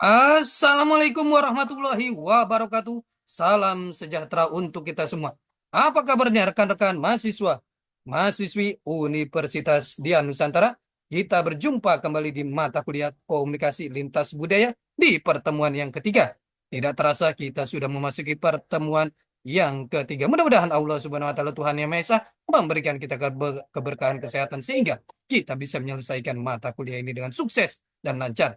Assalamualaikum warahmatullahi wabarakatuh. Salam sejahtera untuk kita semua. Apa kabarnya rekan-rekan mahasiswa, mahasiswi Universitas Dian Nusantara? Kita berjumpa kembali di mata kuliah Komunikasi Lintas Budaya di pertemuan yang ketiga. Tidak terasa kita sudah memasuki pertemuan yang ketiga. Mudah-mudahan Allah Subhanahu wa taala Tuhan Yang Maha Esa memberikan kita keberkahan kesehatan sehingga kita bisa menyelesaikan mata kuliah ini dengan sukses dan lancar.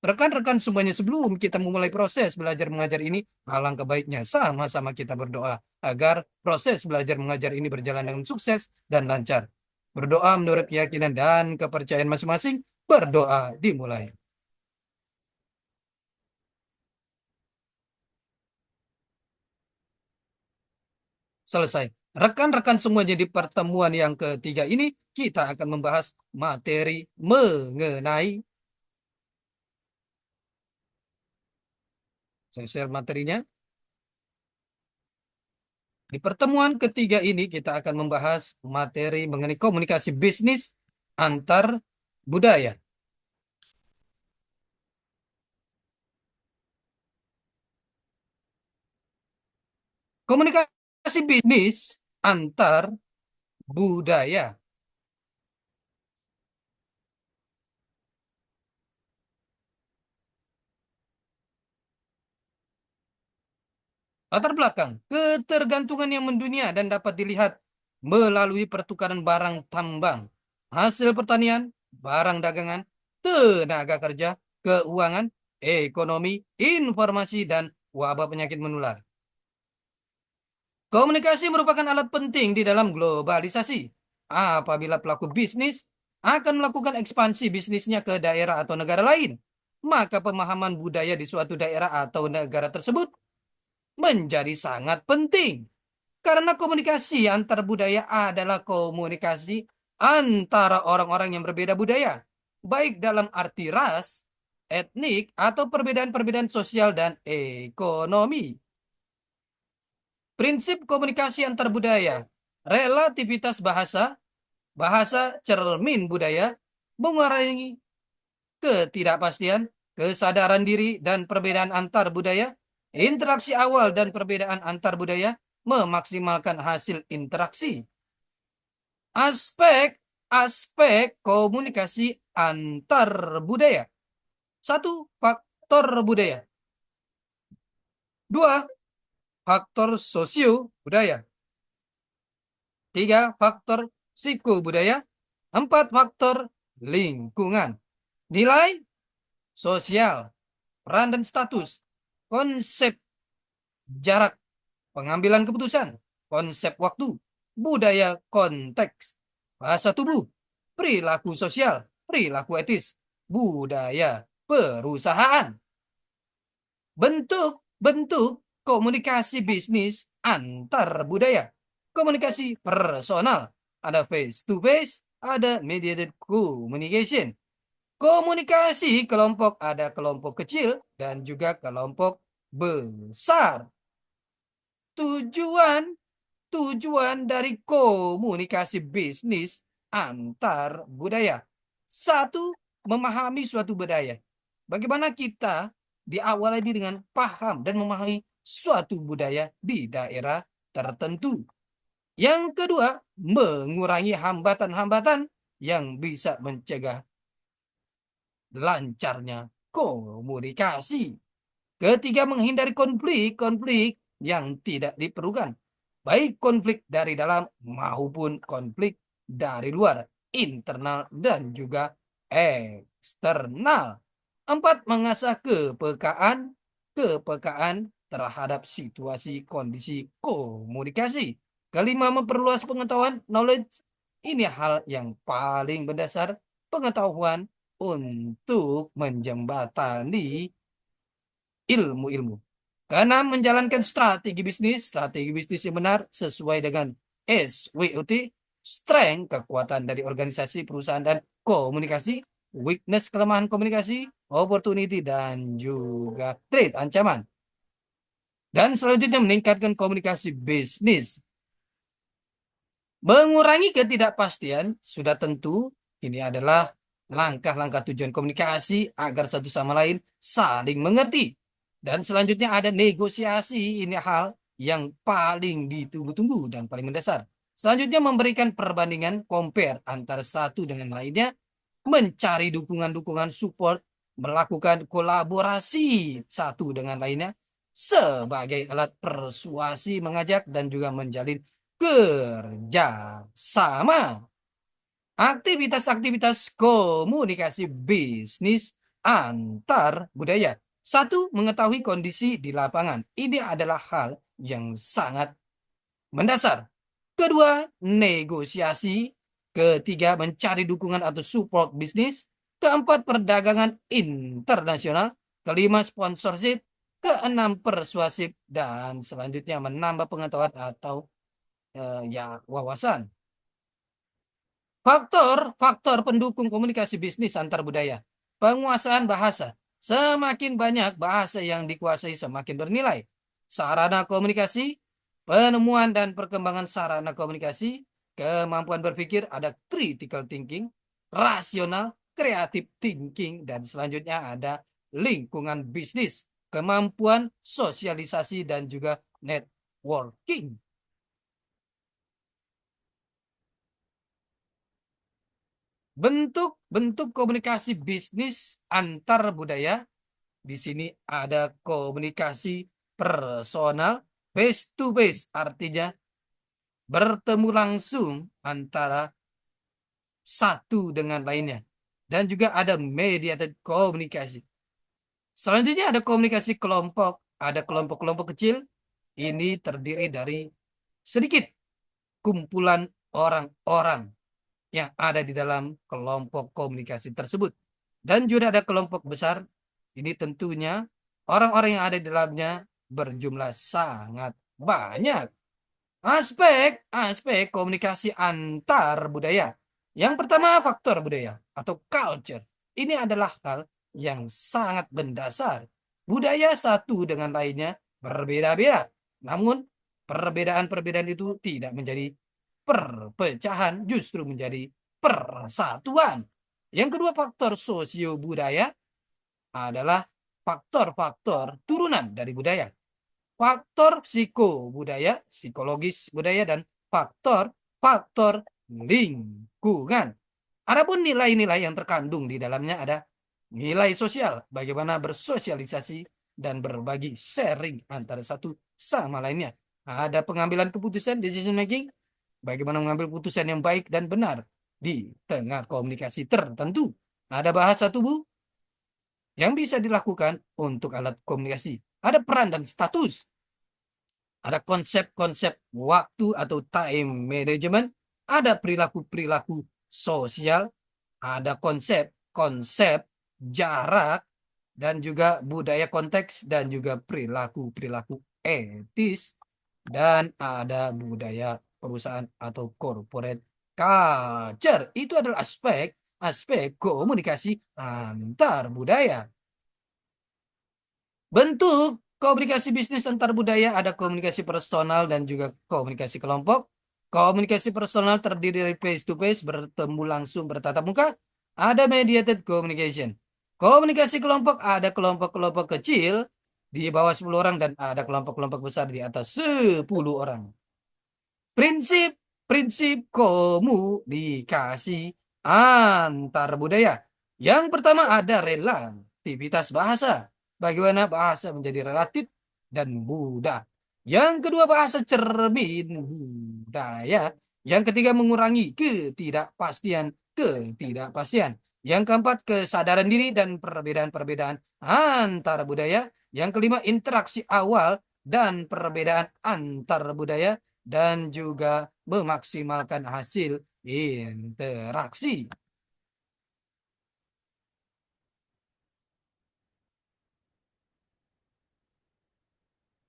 Rekan-rekan semuanya, sebelum kita memulai proses belajar mengajar ini, alangkah baiknya sama-sama kita berdoa agar proses belajar mengajar ini berjalan dengan sukses dan lancar. Berdoa menurut keyakinan dan kepercayaan masing-masing. Berdoa dimulai. Selesai. Rekan-rekan semuanya, di pertemuan yang ketiga ini kita akan membahas materi mengenai, saya share materinya. Di pertemuan ketiga ini kita akan membahas materi mengenai komunikasi bisnis antar budaya. Komunikasi bisnis antar budaya. Latar belakang, ketergantungan yang mendunia dan dapat dilihat melalui pertukaran barang tambang, hasil pertanian, barang dagangan, tenaga kerja, keuangan, ekonomi, informasi, dan wabah penyakit menular. Komunikasi merupakan alat penting di dalam globalisasi. Apabila pelaku bisnis akan melakukan ekspansi bisnisnya ke daerah atau negara lain, maka pemahaman budaya di suatu daerah atau negara tersebut menjadi sangat penting. Karena komunikasi antar budaya adalah komunikasi antara orang-orang yang berbeda budaya, baik dalam arti ras, etnik, atau perbedaan-perbedaan sosial dan ekonomi. Prinsip komunikasi antar budaya, relativitas bahasa, bahasa cermin budaya, mengurangi ketidakpastian, kesadaran diri, dan perbedaan antar budaya, interaksi awal dan perbedaan antar budaya, memaksimalkan hasil interaksi. Aspek-aspek komunikasi antar budaya. Satu, faktor budaya. Dua, faktor sosio budaya. Tiga, faktor psikobudaya. Empat, faktor lingkungan. Nilai sosial, peran dan status, konsep jarak, pengambilan keputusan, konsep waktu, budaya konteks, bahasa tubuh, perilaku sosial, perilaku etis, budaya perusahaan. Bentuk-bentuk komunikasi bisnis antar budaya. Komunikasi personal, ada face to face, ada mediated communication. Komunikasi kelompok, ada kelompok kecil dan juga kelompok besar. Tujuan tujuan dari komunikasi bisnis antar budaya. Satu, memahami suatu budaya. Bagaimana kita diawali dengan paham dan memahami suatu budaya di daerah tertentu. Yang kedua, mengurangi hambatan-hambatan yang bisa mencegah lancarnya komunikasi. Ketiga, menghindari konflik-konflik yang tidak diperlukan, baik konflik dari dalam maupun konflik dari luar, internal dan juga eksternal. Empat, mengasah kepekaan terhadap situasi kondisi komunikasi. Kelima, memperluas pengetahuan, knowledge. Ini hal yang paling mendasar, pengetahuan untuk menjembatani ilmu-ilmu. Karena menjalankan strategi bisnis yang benar sesuai dengan SWOT, strength, kekuatan dari organisasi, perusahaan, dan komunikasi, weakness, kelemahan komunikasi, opportunity, dan juga threat, ancaman. Dan selanjutnya meningkatkan komunikasi bisnis. Mengurangi ketidakpastian, sudah tentu ini adalah langkah-langkah tujuan komunikasi agar satu sama lain saling mengerti. Dan selanjutnya ada negosiasi, ini hal yang paling ditunggu-tunggu dan paling mendasar. Selanjutnya memberikan perbandingan compare antara satu dengan lainnya, mencari dukungan-dukungan support, melakukan kolaborasi satu dengan lainnya sebagai alat persuasi, mengajak dan juga menjalin kerja sama. Aktivitas-aktivitas komunikasi bisnis antar budaya. Satu, mengetahui kondisi di lapangan. Ini adalah hal yang sangat mendasar. Kedua, negosiasi. Ketiga, mencari dukungan atau support bisnis. Keempat, perdagangan internasional. Kelima, sponsorship. Keenam, persuasif. Dan selanjutnya menambah pengetahuan atau ya wawasan. Faktor-faktor pendukung komunikasi bisnis antar budaya. Penguasaan bahasa. Semakin banyak bahasa yang dikuasai semakin bernilai. Sarana komunikasi, penemuan dan perkembangan sarana komunikasi, kemampuan berpikir, ada critical thinking, rasional, creative thinking, dan selanjutnya ada lingkungan bisnis, kemampuan sosialisasi dan juga networking. Bentuk-bentuk komunikasi bisnis antar budaya. Di sini ada komunikasi personal, face to face, artinya bertemu langsung antara satu dengan lainnya. Dan juga ada mediated komunikasi. Selanjutnya ada komunikasi kelompok, ada kelompok-kelompok kecil. Ini terdiri dari sedikit kumpulan orang-orang yang ada di dalam kelompok komunikasi tersebut. Dan juga ada kelompok besar. Ini tentunya orang-orang yang ada di dalamnya berjumlah sangat banyak. Aspek komunikasi antar budaya. Yang pertama, faktor budaya atau culture. Ini adalah hal yang sangat mendasar. Budaya satu dengan lainnya berbeda-beda. Namun, perbedaan-perbedaan itu tidak menjadi perpecahan, justru menjadi persatuan. Yang kedua, faktor sosio budaya adalah faktor-faktor turunan dari budaya. Faktor psiko budaya, psikologis budaya, dan faktor-faktor lingkungan. Adapun nilai-nilai yang terkandung di dalamnya ada nilai sosial, bagaimana bersosialisasi dan berbagi sharing antara satu sama lainnya. Ada pengambilan keputusan, decision making, bagaimana mengambil keputusan yang baik dan benar di tengah komunikasi tertentu. Ada bahasa tubuh yang bisa dilakukan untuk alat komunikasi. Ada peran dan status. Ada konsep-konsep waktu atau time management. Ada perilaku-perilaku sosial. Ada konsep-konsep jarak. Dan juga budaya konteks. Dan juga perilaku-perilaku etis. Dan ada budaya perusahaan atau corporate culture. Itu adalah aspek komunikasi antar budaya. Bentuk komunikasi bisnis antar budaya ada komunikasi personal dan juga komunikasi kelompok. Komunikasi personal terdiri dari face to face, bertemu langsung bertatap muka. Ada mediated communication. Komunikasi kelompok ada kelompok-kelompok kecil di bawah 10 orang dan ada kelompok-kelompok besar di atas 10 orang. Prinsip komunikasi antar budaya. Yang pertama ada relativitas bahasa. Bagaimana bahasa menjadi relatif dan mudah. Yang kedua, bahasa cermin budaya. Yang ketiga, mengurangi ketidakpastian. Yang keempat, kesadaran diri dan perbedaan-perbedaan antar budaya. Yang kelima, interaksi awal dan perbedaan antar budaya. Dan juga memaksimalkan hasil interaksi.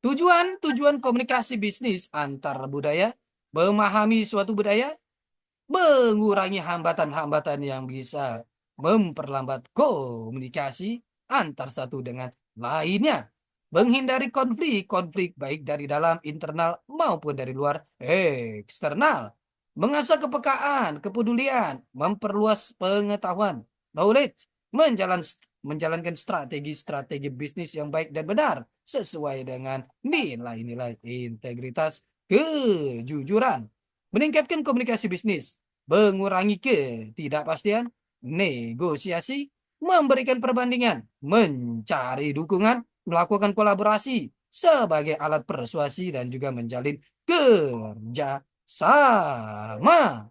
Tujuan komunikasi bisnis antar budaya, memahami suatu budaya, mengurangi hambatan-hambatan yang bisa memperlambat komunikasi antar satu dengan lainnya, menghindari konflik baik dari dalam internal maupun dari luar eksternal, mengasah kepekaan, kepedulian, memperluas pengetahuan, knowledge, menjalankan strategi-strategi bisnis yang baik dan benar sesuai dengan nilai-nilai integritas, kejujuran, meningkatkan komunikasi bisnis, mengurangi ketidakpastian, negosiasi, memberikan perbandingan, mencari dukungan, melakukan kolaborasi sebagai alat persuasi dan juga menjalin kerja sama.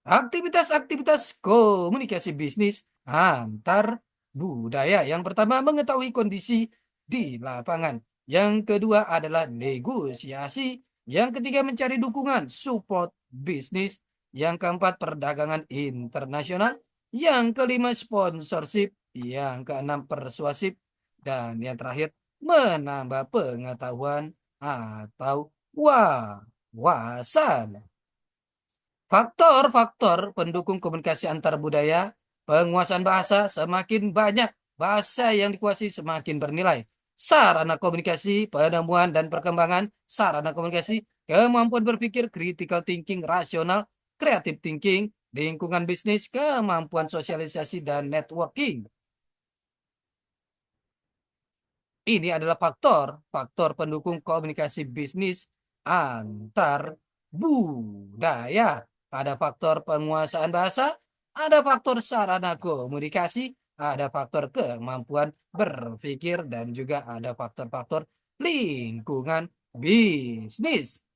Aktivitas-aktivitas komunikasi bisnis antar budaya. Yang pertama, mengetahui kondisi di lapangan. Yang kedua adalah negosiasi. Yang ketiga, mencari dukungan, support bisnis. Yang keempat, perdagangan internasional. Yang kelima, sponsorship. Yang keenam, persuasif. Dan yang terakhir, menambah pengetahuan atau wawasan. Faktor-faktor pendukung komunikasi antar budaya, penguasaan bahasa semakin banyak, bahasa yang dikuasai semakin bernilai. Sarana komunikasi, penemuan dan perkembangan sarana komunikasi, kemampuan berpikir, critical thinking, rasional, creative thinking, lingkungan bisnis, kemampuan sosialisasi dan networking. Ini adalah faktor pendukung komunikasi bisnis antar budaya. Ada faktor penguasaan bahasa, ada faktor sarana komunikasi, ada faktor kemampuan berpikir, dan juga ada faktor-faktor lingkungan bisnis.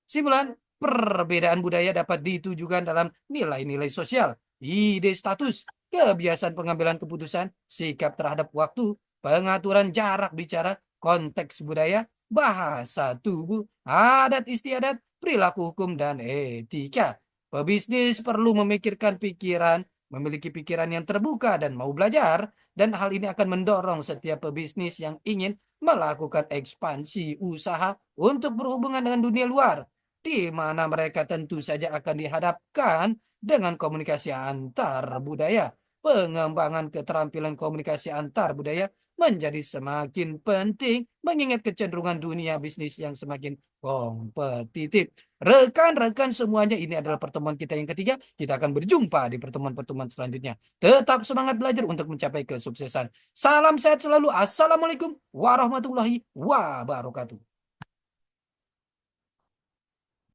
Simpulan, perbedaan budaya dapat ditujukan dalam nilai-nilai sosial, ide status, kebiasaan pengambilan keputusan, sikap terhadap waktu, pengaturan jarak bicara, konteks budaya, bahasa tubuh, adat istiadat, perilaku hukum, dan etika. Pebisnis perlu memiliki pikiran yang terbuka dan mau belajar, dan hal ini akan mendorong setiap pebisnis yang ingin melakukan ekspansi usaha untuk berhubungan dengan dunia luar, di mana mereka tentu saja akan dihadapkan dengan komunikasi antar budaya. Pengembangan keterampilan komunikasi antar budaya menjadi semakin penting mengingat kecenderungan dunia bisnis yang semakin kompetitif. Rekan-rekan semuanya, ini adalah pertemuan kita yang ketiga. Kita akan berjumpa di pertemuan-pertemuan selanjutnya. Tetap semangat belajar untuk mencapai kesuksesan. Salam sehat selalu. Assalamualaikum warahmatullahi wabarakatuh.